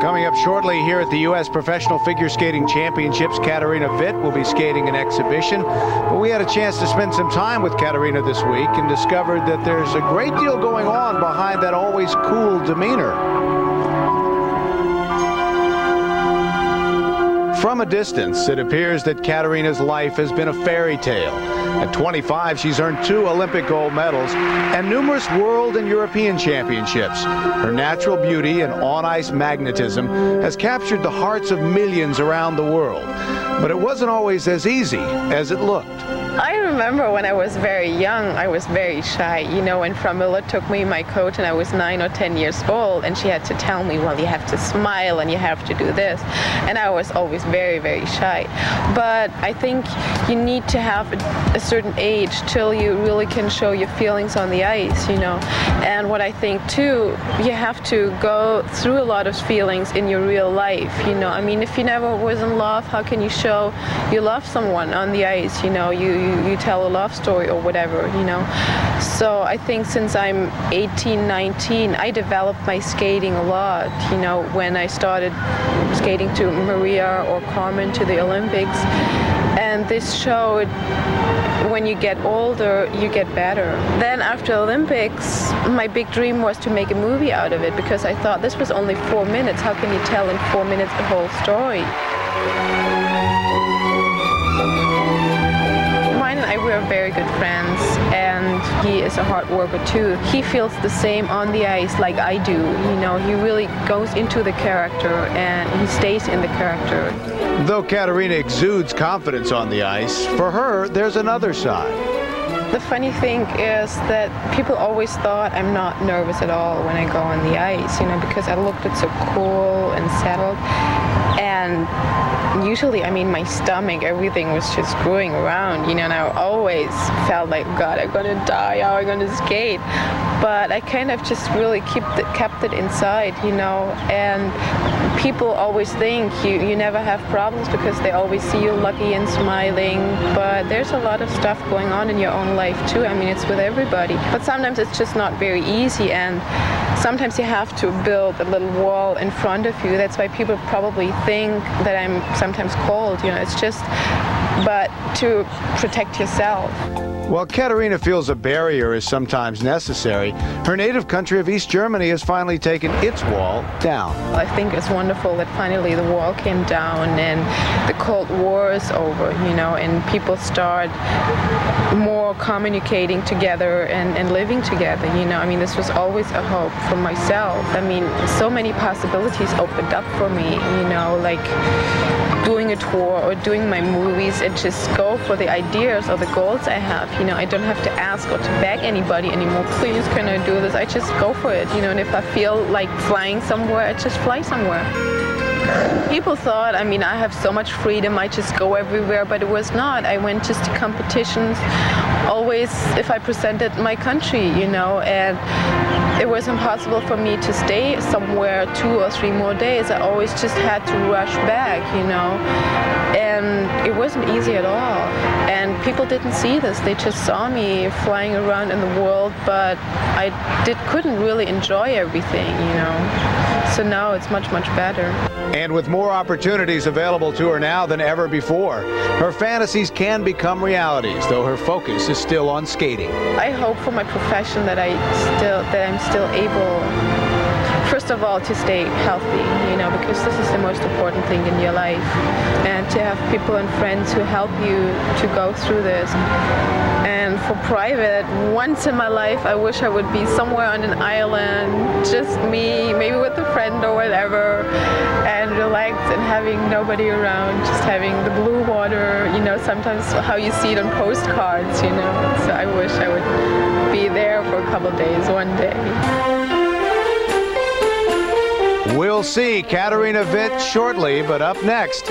Coming up shortly here at the U.S. Professional Figure Skating Championships, Katarina Witt will be skating an exhibition. But we had a chance to spend some time with Katarina this week and discovered that there's a great deal going on behind that always cool demeanor. From a distance, it appears that Katarina's life has been a fairy tale. At 25, she's earned 2 Olympic gold medals and numerous world and European championships. Her natural beauty and on-ice magnetism has captured the hearts of millions around the world. But it wasn't always as easy as it looked. I remember when I was very young, I was very shy. You know, when Frau Müller took me, my coach, and I was 9 or 10 years old, and she had to tell me, well, you have to smile and you have to do this. And I was always very, very shy. But I think you need to have a certain age till you really can show your feelings on the ice, you know. And what I think, too, you have to go through a lot of feelings in your real life, you know. I mean, if you never was in love, how can you show you love someone on the ice, you know? You tell a love story or whatever, you know. So I think since I'm 18, 19, I developed my skating a lot, you know, when I started skating to Maria or Carmen to the Olympics. And this showed when you get older, you get better. Then after Olympics, my big dream was to make a movie out of it because I thought this was only 4 minutes. How can you tell in 4 minutes the whole story? We're very good friends, and he is a hard worker too. He feels the same on the ice like I do. You know, he really goes into the character and he stays in the character. Though Katarina exudes confidence on the ice, for her, there's another side. The funny thing is that people always thought I'm not nervous at all when I go on the ice, you know, because I looked so cool and settled. And usually, I mean, my stomach, everything was just screwing around, you know, and I always felt like, God, I'm gonna die, how am I gonna skate? But I kind of just really kept it inside, you know, and people always think you never have problems because they always see you lucky and smiling, but there's a lot of stuff going on in your own life too. I mean, it's with everybody. But sometimes it's just not very easy, and sometimes you have to build a little wall in front of you. That's why people probably think that I'm sometimes cold, you know, it's just, but to protect yourself. While Katarina feels a barrier is sometimes necessary, her native country of East Germany has finally taken its wall down. I think it's wonderful that finally the wall came down and the Cold War is over, you know, and people start more communicating together and living together, you know. I mean, this was always a hope for myself. I mean, so many possibilities opened up for me, you know, like doing a tour or doing my movies and just go for the ideas or the goals I have. You know, I don't have to ask or to beg anybody anymore, please, can I do this? I just go for it, you know, and if I feel like flying somewhere, I just fly somewhere. People thought, I mean, I have so much freedom, I just go everywhere, but it was not. I went just to competitions, always if I presented my country, you know, and it was impossible for me to stay somewhere 2 or 3 more days. I always just had to rush back, you know, and it wasn't easy at all. And people didn't see this. They just saw me flying around in the world, but I couldn't really enjoy everything, you know. So now it's much, much better. And with more opportunities available to her now than ever before, her fantasies can become realities, though her focus is still on skating. I hope for my profession that I'm still able, first of all, to stay healthy, you know, because this is the most important thing in your life, and to have people and friends who help you to go through this. And for private, once in my life, I wish I would be somewhere on an island, just me, maybe with a friend or whatever, and relax and having nobody around, just having the blue water, you know, sometimes how you see it on postcards, you know. So I wish I would be there for a couple of days one day. We'll see Katarina Witt shortly, but up next,